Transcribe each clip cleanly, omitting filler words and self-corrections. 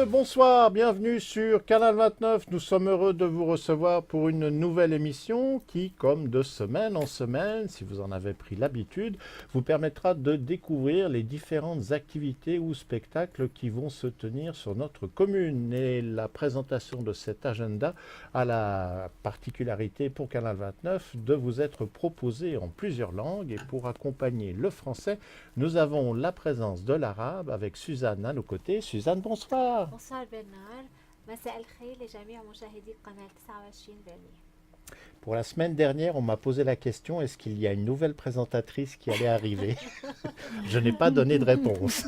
bonsoir, bienvenue sur Canal 29. Nous sommes heureux de vous recevoir pour une nouvelle émission qui, comme de semaine en semaine, si vous en avez pris l'habitude, vous permettra de découvrir les différentes activités ou spectacles qui vont se tenir sur notre commune. Et la présentation de cet agenda a la particularité pour Canal 29 de vous être proposée en plusieurs langues. Et pour accompagner le français, nous avons la présence de l'arabe avec Suzanne à nos côtés. Suzanne, bonsoir. bonsoir برنار. مساء الخير لجميع مشاهدي قناة 29 فيرني. Pour la semaine dernière, on m'a posé la question, est-ce qu'il y a une nouvelle présentatrice qui allait arriver? Je n'ai pas donné de réponse.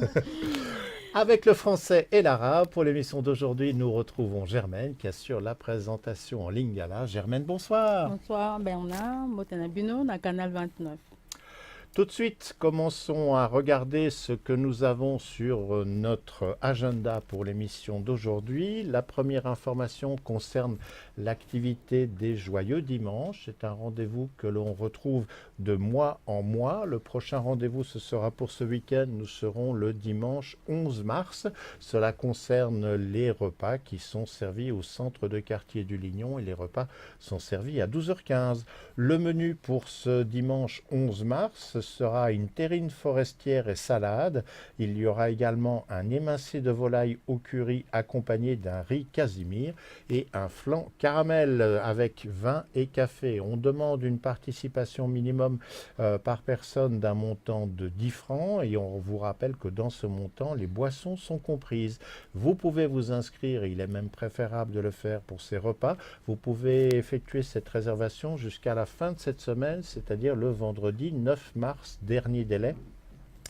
Avec le français et l'arabe, pour l'émission d'aujourd'hui, nous retrouvons Germaine qui assure la présentation en lingala. Germaine, bonsoir. Bonsoir Bernard, Motena Bino, dans Canal 29. Tout de suite, commençons à regarder ce que nous avons sur notre agenda pour l'émission d'aujourd'hui. La première information concerne l'activité des Joyeux Dimanches. C'est un rendez-vous que l'on retrouve de mois en mois. Le prochain rendez-vous, ce sera pour ce week-end. Nous serons le dimanche 11 mars. Cela concerne les repas qui sont servis au centre de quartier du Lignon et les repas sont servis à 12h15. Le menu pour ce dimanche 11 mars sera une terrine forestière et salade. Il y aura également un émincé de volaille au curry accompagné d'un riz casimir et un flan caramel avec vin et café. On demande une participation minimum par personne d'un montant de 10 francs et on vous rappelle que dans ce montant, les boissons sont comprises. Vous pouvez vous inscrire, et il est même préférable de le faire pour ces repas. Vous pouvez effectuer cette réservation jusqu'à la fin de cette semaine, c'est-à-dire le vendredi 9 mars, dernier délai,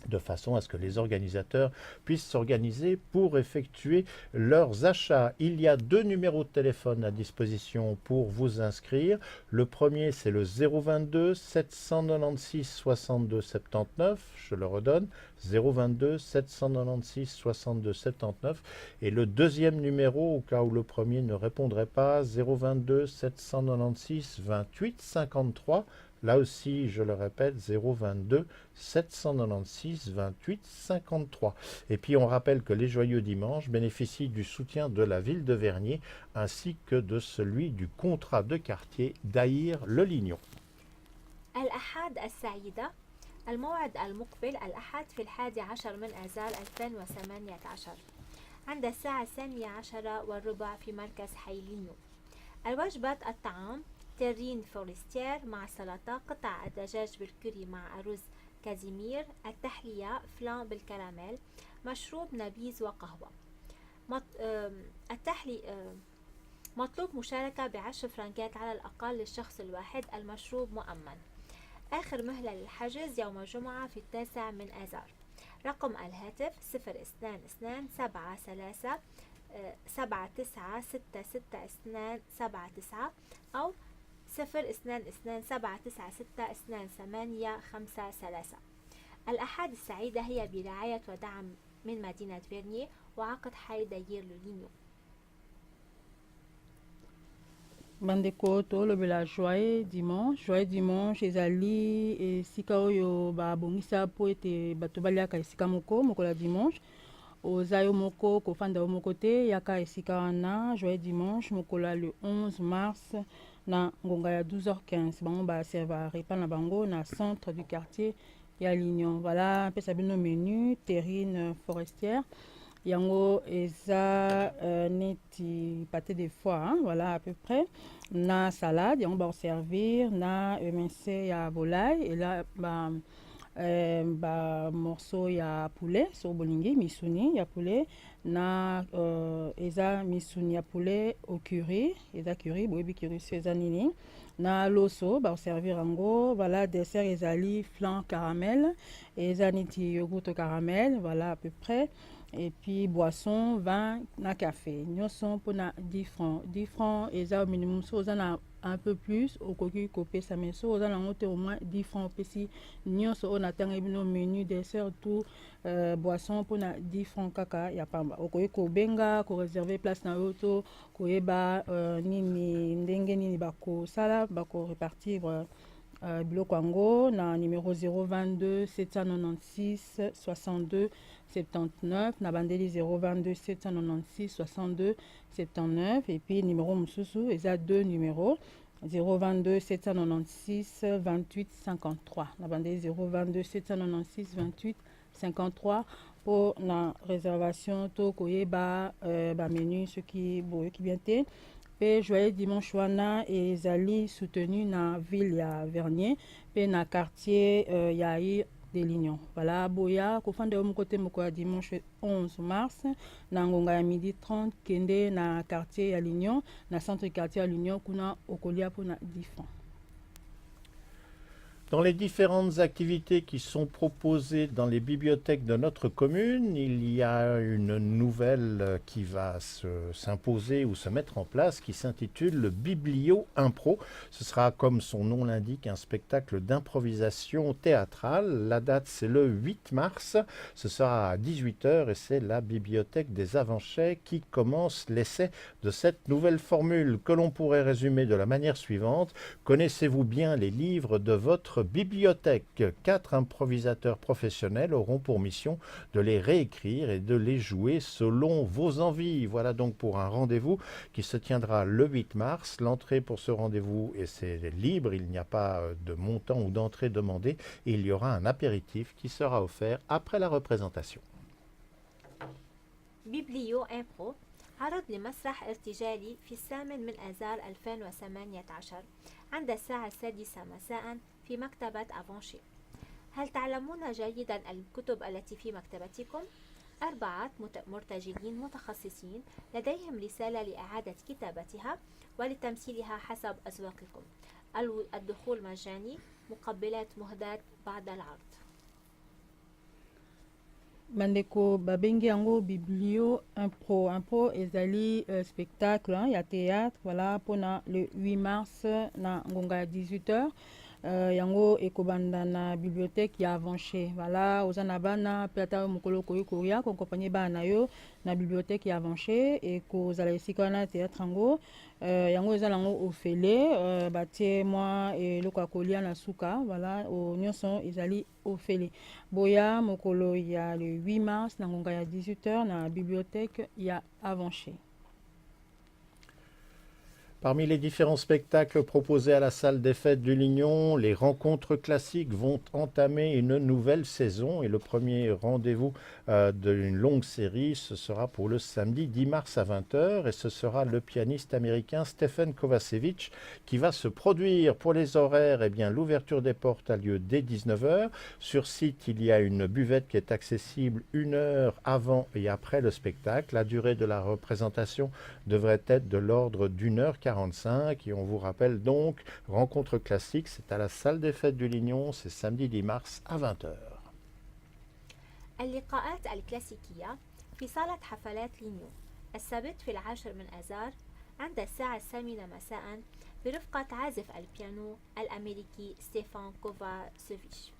de façon à ce que les organisateurs puissent s'organiser pour effectuer leurs achats. Il y a deux numéros de téléphone à disposition pour vous inscrire. Le premier, c'est le 022 796 62 79. Je le redonne, 022 796 62 79. Et le deuxième numéro, au cas où le premier ne répondrait pas, 022 796 28 53. Là aussi, je le répète, 022 796 28 53. Et puis on rappelle que les Joyeux Dimanches bénéficient du soutien de la ville de Vernier ainsi que de celui du contrat de quartier d'Aïr-le-Lignon. الأحد السعيدة. الموعد المقبل الأحد في 11 من آذار 2018 عند الساعة 12:15 في مركز حي لينيو. الوجبات الطعام ترين فورستير مع سلطة، قطع الدجاج بالكوري مع أرز كازيمير، التحلية فلان بالكراميل، مشروب نبيذ وقهوة. مطلوب مشاركة ب10 فرنكات على الأقل للشخص الواحد. المشروب مؤمن. آخر مهلة للحجز يوم الجمعة في 9 من آذار. رقم الهاتف 022 73 7966 أو 022 796 الأحد السعيدة هي برعاية ودعم من مدينة فيرني وعقد حي داير لولينيو. Bandeko tolobela joyeux dimanche ezali esika oyo babongisa po ete bato baliaka esika moko mokola dimanche oza yo moko kofanda yo moko te yaka esika wana joyeux dimanche mokola le 11 mars na ngonga ya 12h15 bango baserva repas na bango na centre du quartier ya Lignon. Voilà mpesa bino menu terrine forestière yango eza neti pâté de foie, hein, voilà à peu près, na salade yango ba servir na émincé ya volaille et là ba morceau ya poulet so bolingi misuni ya poulet na eza misuni ya poulet au curry, eza curry boyebi curry so eza nini na loso ba servir yango. Voilà dessert ezali flan caramel eza neti yogourt caramel, voilà à peu près. Et puis boisson, vin, na café. Nous sommes pour 10 francs. 10 francs, et ça au minimum, so, on un peu plus, au cocu, copé, ça met so, on a au moins 10 francs. Puis nous sommes, on attend nos menus, dessert, tout, boisson pour 10 francs kaka, y a pas mal. Au cocu, ko benga, ko réserver place na auto, ko eba, nini, ndenge, nini, bako, sala, bako répartir, biloko yango na numéro 022 796 62 79, Nabandeli 022 796 62 79, et puis numéro Moussousou, ils ont deux numéros, 022 796 28 53. Nabandeli 022 796 28 53 pour la réservation, to koyeba menu, ce qui bien été. Pe joyeux dimanche wana ezali soutenu na ville ya Vernier pe na quartier Yaïr des Lignons. Voilà, boya kofande mu côté moko ya dimanche 11 mars na ngonga ya midi 30 kende na quartier ya Lignon, na centre quartier ya Lignon kuna okolia pour na 10 francs. Dans les différentes activités qui sont proposées dans les bibliothèques de notre commune, il y a une nouvelle qui va s'imposer ou se mettre en place qui s'intitule le Biblio Impro. Ce sera, comme son nom l'indique, un spectacle d'improvisation théâtrale. La date, c'est le 8 mars. Ce sera à 18h et c'est la bibliothèque des Avanchais qui commence l'essai de cette nouvelle formule que l'on pourrait résumer de la manière suivante. Connaissez-vous bien les livres de votre bibliothèque? 4 improvisateurs professionnels auront pour mission de les réécrire et de les jouer selon vos envies. Voilà donc pour un rendez-vous qui se tiendra le 8 mars. L'entrée pour ce rendez-vous c'est libre, il n'y a pas de montant ou d'entrée demandée et il y aura un apéritif qui sera offert après la représentation. بيبليو إمبرو عرض لمسرح ارتجالي في 8 من آذار 2018 عند الساعة 6 مساء في مكتبة أفانشي. هل تعلمون جيدا الكتب التي في مكتبتكم؟ 4 مرتجلين متخصصين لديهم رسالة لإعادة كتابتها ولتمثيلها حسب أذواقكم. الدخول مجاني، مقبلات مهداة بعد العرض. Bandeko babengi yango Biblio Impro ezali spectacle, il y a théâtre, voilà, pour le 8 mars na ngonga 18h. Yango ekobanda na bibliothèque ya Avanché. Voilà, ozana bana peta mokolo koyi koria ko accompagner bana yo na bibliothèque ya Avanché et ko zala esika na théâtre yango. Yango ezala yango ofele batie moi et loka kolia na suka, voilà, o nyonso ezali ofele. Boya mokolo ya le 8 mars na ngonga ya 18h na bibliothèque ya Avanché. Parmi les différents spectacles proposés à la salle des fêtes du Lignon, les rencontres classiques vont entamer une nouvelle saison et le premier rendez-vous d'une longue série, ce sera pour le samedi 10 mars à 20h et ce sera le pianiste américain Stephen Kovacevic qui va se produire. Pour les horaires, eh bien, l'ouverture des portes a lieu dès 19h. Sur site, il y a une buvette qui est accessible 1 heure avant et après le spectacle. La durée de la représentation devrait être de l'ordre d'1h45 et on vous rappelle donc, rencontre classique, c'est à la salle des fêtes du Lignon, c'est samedi 10 mars à 20h. اللقاءات الكلاسيكية في صالة حفلات لينيو السبت في 10 من آذار عند الساعة 8 مساء برفقة عازف البيانو الأمريكي ستيفان كوفاسيفيتش.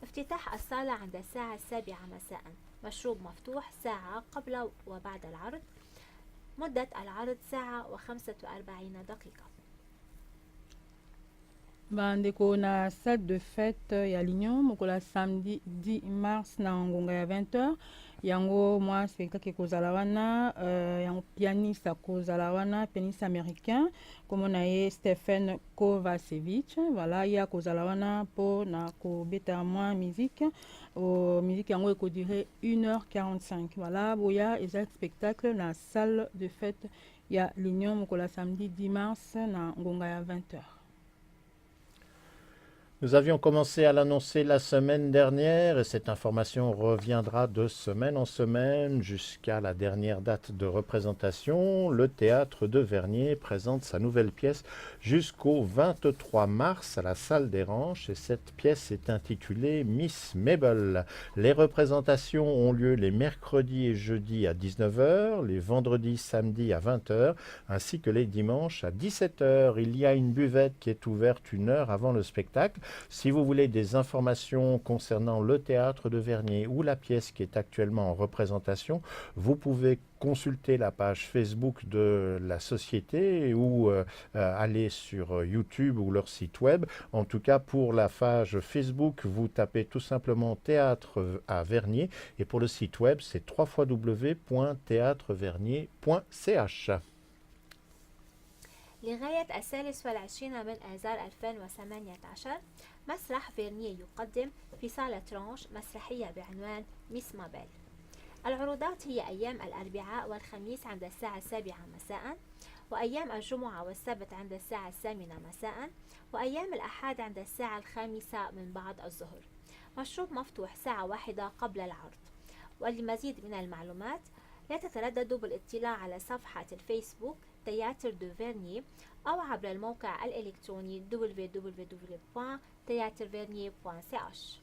افتتاح الصالة عند الساعة 7 مساء. مشروب مفتوح ساعة قبل وبعد العرض. مدة العرض ساعة و45 دقيقة. Bandeko na salle de fête ya Lignon mokola samedi 10 mars na ngonga ya 20h. Yango moi spectacle kozala wana yango pianiste kozala wana, pianiste américain comme on a Stephen Kovacevic. Voilà, ya kozala wana po na ko beta moi musique musique yango ko durer 1h45. Voilà, boya exact spectacle na salle de fête ya Lignon mokola samedi 10 mars na ngonga ya 20h. Nous avions commencé à l'annoncer la semaine dernière et cette information reviendra de semaine en semaine jusqu'à la dernière date de représentation. Le théâtre de Vernier présente sa nouvelle pièce jusqu'au 23 mars à la salle des Ranches et cette pièce est intitulée Miss Mabel. Les représentations ont lieu les mercredis et jeudis à 19h, les vendredis, samedis à 20h ainsi que les dimanches à 17h. Il y a une buvette qui est ouverte 1 heure avant le spectacle. Si vous voulez des informations concernant le théâtre de Vernier ou la pièce qui est actuellement en représentation, vous pouvez consulter la page Facebook de la société ou aller sur YouTube ou leur site web. En tout cas, pour la page Facebook, vous tapez tout simplement Théâtre à Vernier et pour le site web, c'est www.theatrevernier.ch. لغاية 23 من آذار 2018 مسرح فيرنيه يقدم في صالة رانش مسرحية بعنوان ميس مابيل. العروضات هي أيام الأربعاء والخميس عند الساعة 7 مساء، وأيام الجمعة والسبت عند الساعة 8 مساء، وأيام الأحد عند الساعة 5 من بعد الظهر. مشروب مفتوح ساعة واحدة قبل العرض. ولمزيد من المعلومات لا تترددوا بالاطلاع على صفحة الفيسبوك تياتر دو فيرني أو عبر الموقع الإلكتروني www.theatrevernier.ch.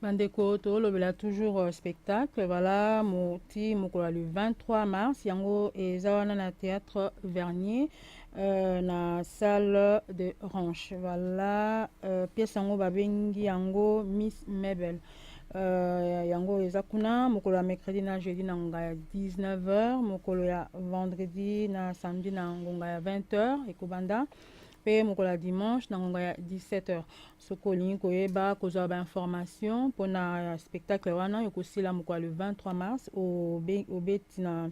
Bandeko tolobela toujours spectacle voilà moti mokola le 23 mars yango eza wana na théâtre Vernier na salle de Ranche voilà pièce yango babengi yango Miss Mabel yango eza kuna mokolo ya mercredi na jeudi na ngonga ya 19h, mokolo ya vendredi na samedi na ngonga ya 20h ekobanda pe mokolo ya dimanche na ngonga ya 17h. Soki olingi koyeba kozwa bainformation mpona spectacle wana ekosila mokolo le 23 mars obeti na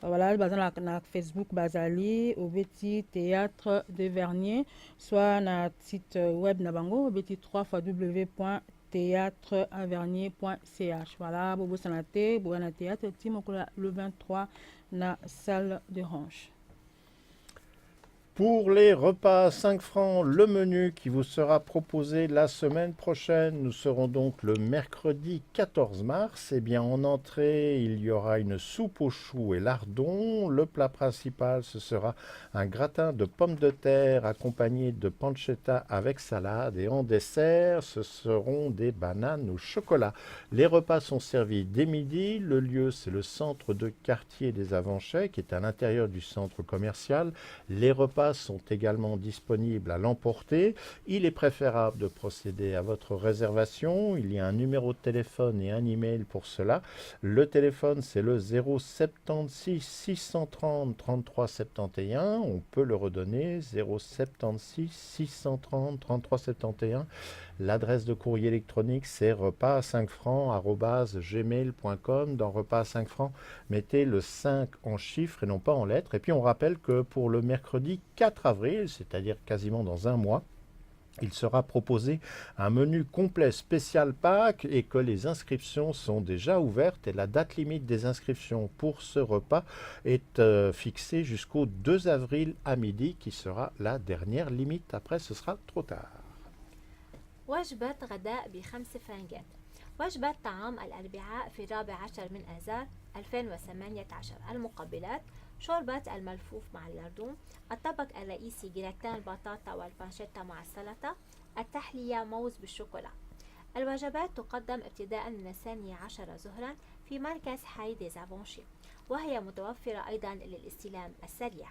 voilà baza na Facebook bazali obeti théâtre de Vernier soit na site web na bango obeti www.theatrevernier.ch. Voilà bobo sanate bobo na théâtre ti mokolo le 23 na salle de Ranche. Pour les repas à 5 francs, le menu qui vous sera proposé la semaine prochaine, nous serons donc le mercredi 14 mars. Eh bien, en entrée, il y aura une soupe aux choux et lardons. Le plat principal, ce sera un gratin de pommes de terre accompagné de pancetta avec salade. Et en dessert, ce seront des bananes au chocolat. Les repas sont servis dès midi. Le lieu, c'est le centre de quartier des Avanchais, qui est à l'intérieur du centre commercial. Les repas sont également disponibles à l'emporter. Il est préférable de procéder à votre réservation. Il y a un numéro de téléphone et un email pour cela. Le téléphone, c'est le 076 630 33 71. On peut le redonner, 076 630 33 71. L'adresse de courrier électronique, c'est repas à 5 francs@gmail.com. Dans repas à 5 francs, mettez le 5 en chiffres et non pas en lettres. Et puis on rappelle que pour le mercredi 4 avril, c'est-à-dire quasiment dans un mois, il sera proposé un menu complet spécial Pâques et que les inscriptions sont déjà ouvertes et la date limite des inscriptions pour ce repas est fixée jusqu'au 2 avril à midi qui sera la dernière limite. Après, ce sera trop tard. وجبة غداء ب5 فرنجات. وجبة طعام الأربعاء في 14 من آذار 2018. المقبلات: شوربة الملفوف مع اللاردون، الطبق الرئيسي جراتان البطاطا والبانشيتا مع السلطة، التحلية موز بالشوكولا. الوجبات تقدم ابتداء من 12 ظهرا في مركز حي ديزافونشي، وهي متوفرة أيضا للاستلام السريع.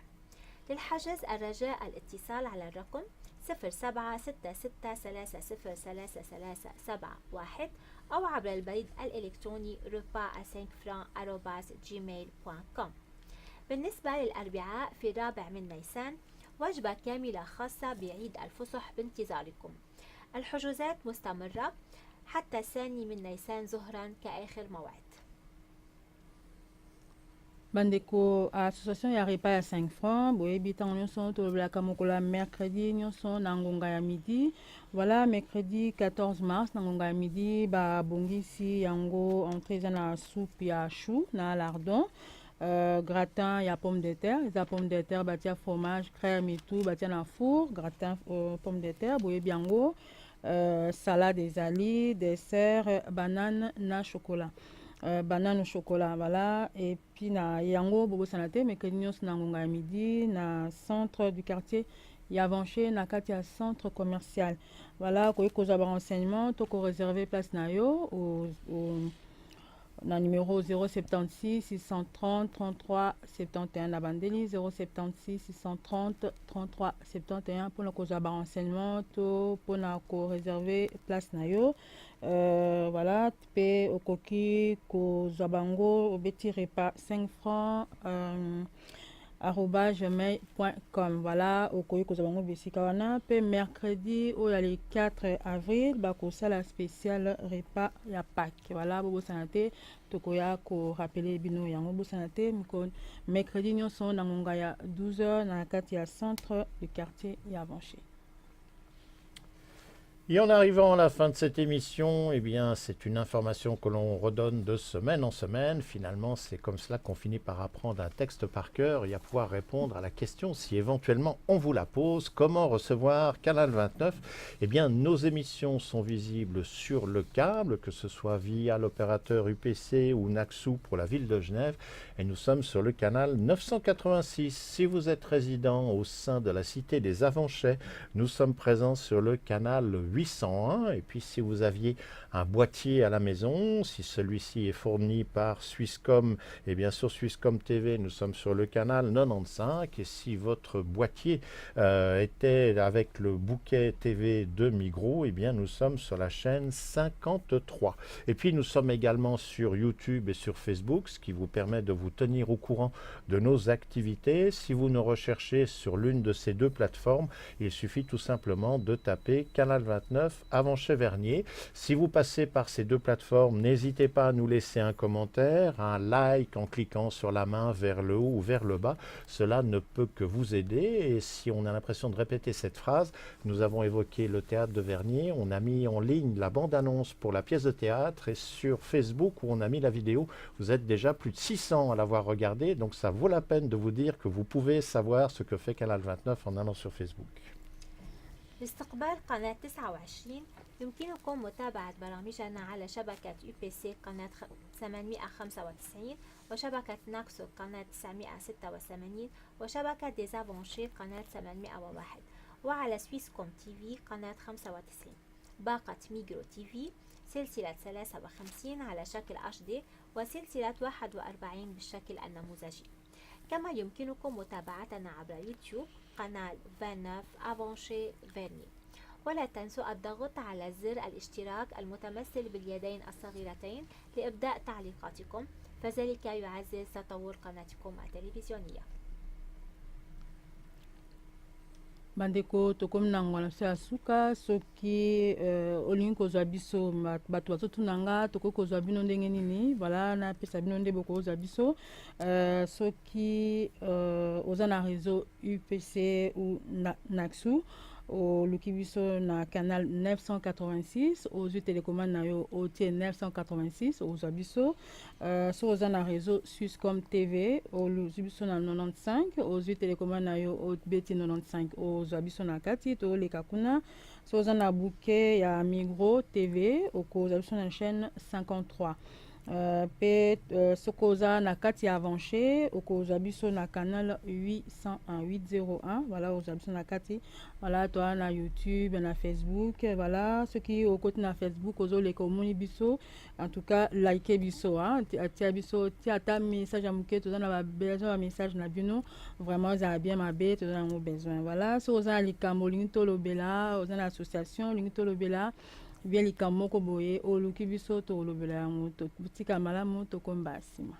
للحجز الرجاء الاتصال على الرقم 0766303371 أو عبر البريد الإلكتروني repas@5francs@gmail.com. بالنسبة للأربعاء في 4 من نيسان، وجبة كاملة خاصة بعيد الفصح بانتظاركم. الحجوزات مستمرة حتى 2 من نيسان ظهرا كآخر موعد. Bandeko association ya repas ya 5 francs boyebi ntango nyonso tolobelaka mokolo ya mercredi nyonso na ngonga ya midi. Voilà mercredi 14 mars na ngonga ya midi babongisi yango entrée eza na soupe ya chou na lardon, gratin ya pomme de terre, eza pomme de terre batia fromage crème et tout batia na four, gratin pomme de terre boyebi yango, salade ezali, dessert banane na chocolat. Banane au chocolat, voilà. Et puis na yango bobo sanate mercredi nyonso na ngonga ya midi na centre du quartier Yavanché na kati ya centre commercial. Voilà, koyi kozwa ba renseignement to ko réserver place na yo na numéro 076 630 33 71 na bandeli 076 630 33 71 mpona kozwa barenseignement to mpona koreserve place na yo. Voilà, mpe okoki kozwa bango obeti repas 5 francs @gmail.com. Voilà, okoki kozwa bango bisika wana. Mpe mercredi oyo le 4 avril bakosala spécial repas ya Pâques. Voilà, bobosana te tokoya korapele bino yango bosana te mercredi nyonso na ngonga ya 12h na kati ya centre du quartier ya Avanché. Et en arrivant à la fin de cette émission, eh bien, c'est une information que l'on redonne de semaine en semaine. Finalement, c'est comme cela qu'on finit par apprendre un texte par cœur et à pouvoir répondre à la question, si éventuellement on vous la pose, comment recevoir Canal 29 ? Eh bien, nos émissions sont visibles sur le câble, que ce soit via l'opérateur UPC ou Naxou pour la ville de Genève. Et nous sommes sur le canal 986. Si vous êtes résident au sein de la cité des Avanchais, nous sommes présents sur le canal 801. Et puis si vous aviez un boîtier à la maison, si celui-ci est fourni par Swisscom, et bien sur Swisscom TV, nous sommes sur le canal 95. Et si votre boîtier était avec le bouquet TV de Migros, et bien nous sommes sur la chaîne 53. Et puis nous sommes également sur YouTube et sur Facebook, ce qui vous permet de vous tenir au courant de nos activités. Si vous nous recherchez sur l'une de ces deux plateformes, il suffit tout simplement de taper Canal 29 Avanchais-Vernier. Si vous passez par ces deux plateformes, n'hésitez pas à nous laisser un commentaire, un like en cliquant sur la main vers le haut ou vers le bas. Cela ne peut que vous aider. Et si on a l'impression de répéter cette phrase, nous avons évoqué le théâtre de Vernier, on a mis en ligne la bande-annonce pour la pièce de théâtre et sur Facebook où on a mis la vidéo, vous êtes déjà plus de 600 à l'avoir regardé, donc ça vaut la peine de vous dire que vous pouvez savoir ce que fait Canal 29 en allant sur Facebook. لاستقبال قناة 29 يمكنكم متابعة برامجنا على شبكة UPC قناة 895 وشبكة ناكسو قناة 986 وشبكة ديزافونشي قناة 801 وعلى سويسكوم تي في قناة 95. باقة ميجرو تي في سلسلة 53 على شكل HD وسلسلة 41 بالشكل النموذجي. كما يمكنكم متابعتنا عبر يوتيوب قناة 29 أفانشي فيرني. ولا تنسوا الضغط على زر الاشتراك المتمثل باليدين الصغيرتين لإبداء تعليقاتكم، فذلك يعزز تطور قناتكم التلفزيونية. bandeko tokomi na ngwana so ya suka soki olingi kozwa biso bato bazotuna nga tokoki kozwa bino ndenge nini, voilà napesa bino nde bokozwa biso soki oza na réseau UPC ou Naxou oluki biso na canal 986 ozwi télécommande na yo otie 986 ozwa biso so oza na réseau Swisscom TV ozwi biso na 95 ozwi télécommande na yo obeti 95 ozwa biso na kati toleka kuna. So oza na bouquet ya Migros TV okozwa biso na chaîne 53. Pe sokoza na kati ya Avanché okozwa biso na canal 801 voilà ozwa biso na kati, voilà to na YouTube na Facebook, voilà soki okoti na Facebook ozoleka omoni biso, en tout cas like biso atia biso ti ata message ya moke toza na besoin ya message na bino, vraiment za bien mabe toza na besoin, voilà so oza na likambo olingi tolobela, oza na association olingi tolobela bien likambo moko boye oluki biso tolobela yango totika malamu tokomba nsima.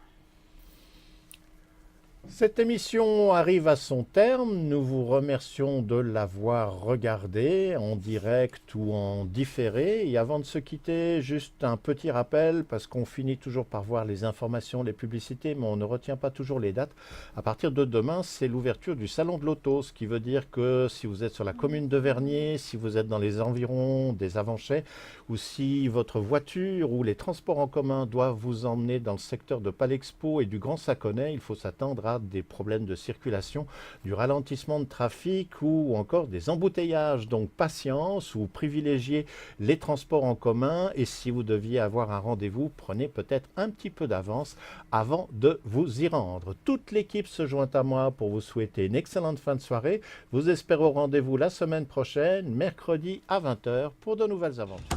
Cette émission arrive à son terme. Nous vous remercions de l'avoir regardée en direct ou en différé. Et avant de se quitter, juste un petit rappel, parce qu'on finit toujours par voir les informations, les publicités, mais on ne retient pas toujours les dates. À partir de demain, c'est l'ouverture du Salon de l'Auto, ce qui veut dire que si vous êtes sur la commune de Vernier, si vous êtes dans les environs des Avanchais, ou si votre voiture ou les transports en commun doivent vous emmener dans le secteur de Palexpo et du Grand Saconnet, il faut s'attendre à des problèmes de circulation, du ralentissement de trafic ou encore des embouteillages. Donc patience ou privilégiez les transports en commun, et si vous deviez avoir un rendez-vous, prenez peut-être un petit peu d'avance avant de vous y rendre. Toute l'équipe se joint à moi pour vous souhaiter une excellente fin de soirée. Vous espère au rendez-vous la semaine prochaine, mercredi à 20h pour de nouvelles aventures.